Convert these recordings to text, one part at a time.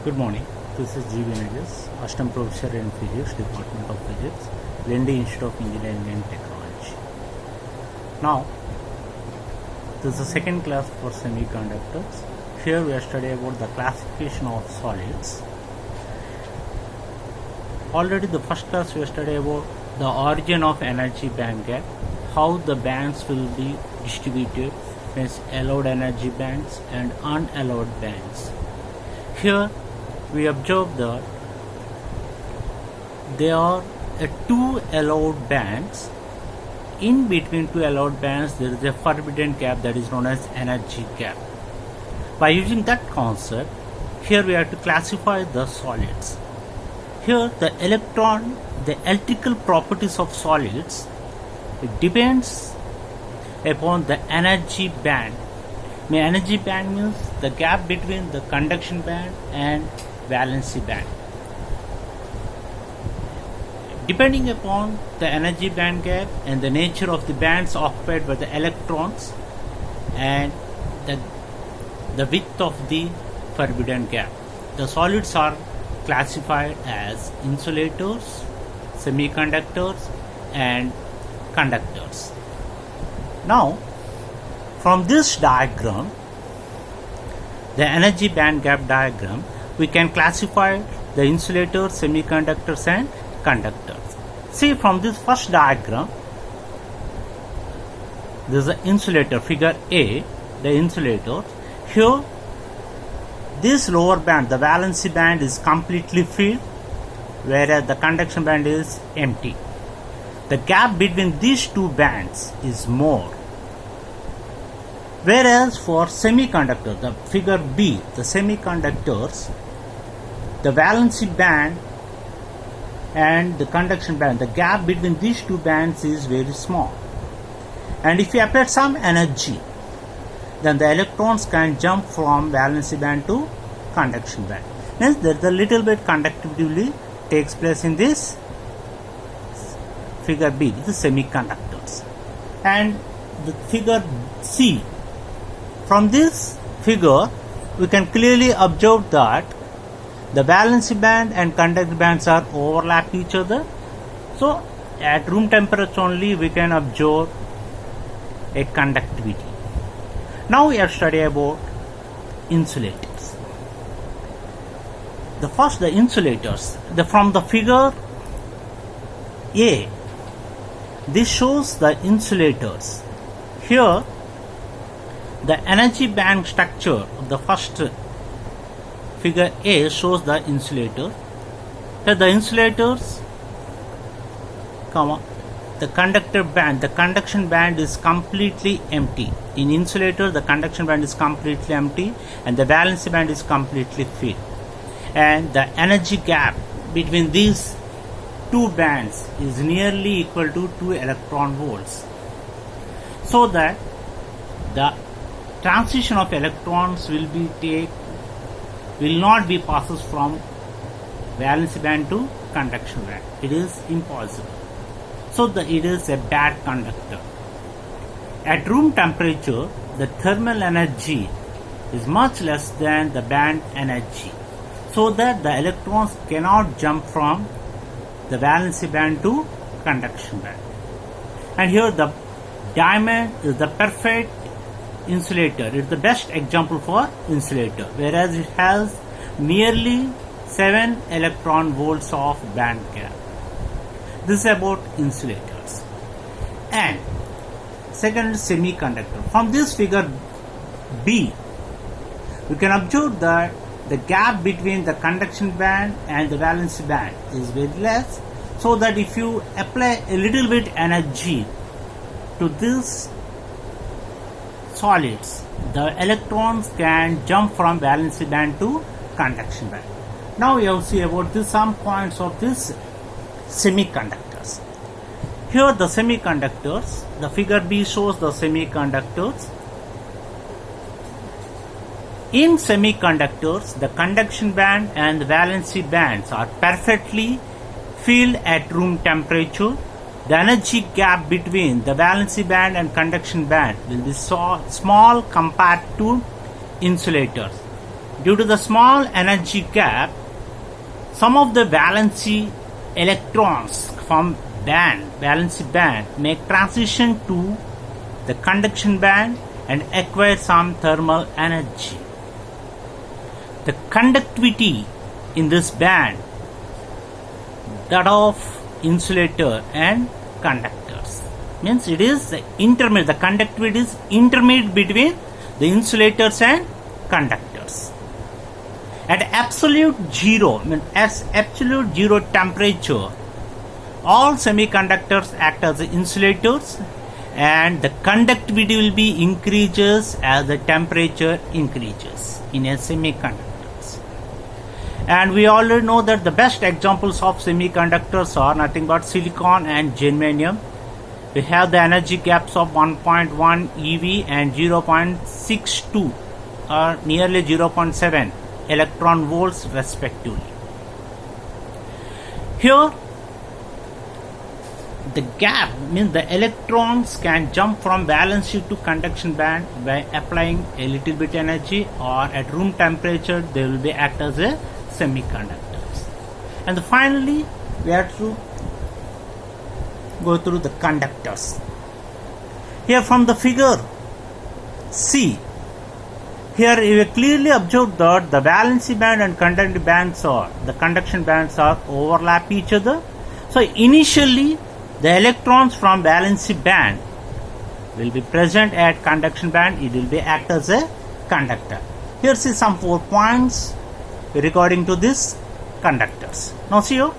Good morning. This is G. Vinagas, Assistant Professor in Physics, Department of Physics, Lendi Institute of Engineering and Technology. Now, this is the second class for semiconductors. Here we are studying about the classification of solids. Already the first class we are studying about the origin of energy band gap, how the bands will be distributed, means allowed energy bands and unallowed bands. Here we observe that there are two allowed bands. In between two allowed bands there is a forbidden gap that is known as energy gap. By using that concept, here we have to classify the solids. Here the electrical properties of solids, it depends upon the energy band. Energy band means the gap between the conduction band and valency band. Depending upon the energy band gap and the nature of the bands occupied by the electrons and the width of the forbidden gap, the solids are classified as insulators, semiconductors and conductors. Now, from this diagram, the energy band gap diagram, we can classify the insulators, semiconductors and conductors. See, from this first diagram, this is the insulator, figure A, the insulator. Here, this lower band, the valency band is completely filled, whereas the conduction band is empty. The gap between these two bands is more. Whereas for semiconductors, the figure B, the semiconductors, the valency band and the conduction band, the gap between these two bands is very small. And if you apply some energy, then the electrons can jump from valency band to conduction band. Hence, there is a little bit conductivity takes place in this figure B, the semiconductors. And the figure C, from this figure, we can clearly observe that the valency band and conduction bands are overlap each other. So, at room temperature only, we can observe a conductivity. Now, we are studying about insulators. The first, the insulators. From the figure A, this shows the insulators. Here, the energy band structure of the first figure A shows the insulator. Here the insulators, the conductor band, the conduction band is completely empty. In insulator, the conduction band is completely empty and the valency band is completely filled. And the energy gap between these two bands is nearly equal to 2 electron volts. So that the transition of electrons will not be passes from valency band to conduction band. It is impossible. So it is a bad conductor. At room temperature, the thermal energy is much less than the band energy, so that the electrons cannot jump from the valency band to conduction band. And here the diamond is the perfect insulator. It is the best example for insulator, whereas it has nearly 7 electron volts of band gap. This is about insulators. And second is semiconductor. From this figure B, we can observe that the gap between the conduction band and the valency band is very less, so that if you apply a little bit energy to this solids, the electrons can jump from valency band to conduction band. Now we have to see about some points of this semiconductors. Here the semiconductors, the figure B shows the semiconductors. In semiconductors, the conduction band and the valency bands are perfectly filled at room temperature. The energy gap between the valency band and conduction band will be so small compared to insulators. due to the small energy gap, some of the valency electrons from valency band make transition to the conduction band and acquire some thermal energy. The conductivity in this band, that of insulator and conductors, means it is the intermediate. The conductivity is intermediate between the insulators and conductors. At absolute zero, absolute zero temperature, all semiconductors act as insulators, and the conductivity will be increases as the temperature increases in a semiconductors. And we already know that the best examples of semiconductors are nothing but silicon and germanium. We have the energy gaps of 1.1 eV and 0.62 or nearly 0.7 electron volts respectively. Here the gap means the electrons can jump from valency to conduction band by applying a little bit energy, or at room temperature they will be act as a semiconductors. And finally we have to go through the conductors. Here from the figure C, here you will clearly observe that the valency band and conduction bands overlap each other. So initially the electrons from valency band will be present at conduction band. It will be act as a conductor. Here see some 4 points regarding to this conductors. Now see here,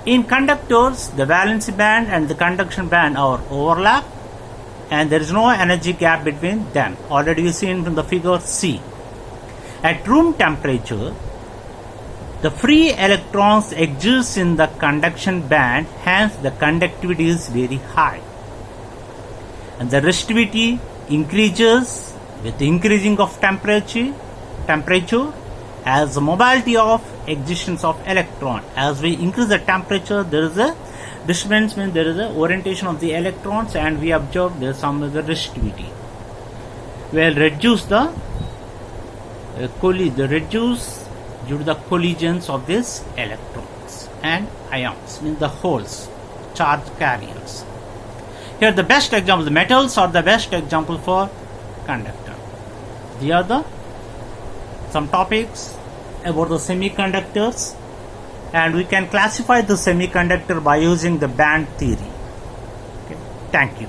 in conductors the valency band and the conduction band are overlap, and there is no energy gap between them. Already you seen from the figure C. At room temperature, the free electrons exist in the conduction band, hence the conductivity is very high. And the resistivity increases with increasing of temperature as the mobility of existence of electron. As we increase the temperature, there is a disturbance, means there is a orientation of the electrons, and we observe there is some of the resistivity. We will reduce the reduce due to the collisions of these electrons and ions, means the holes, charge carriers. Here the best example, the metals are the best example for conductor. These are some topics about the semiconductors, and we can classify the semiconductor by using the band theory. Okay. Thank you.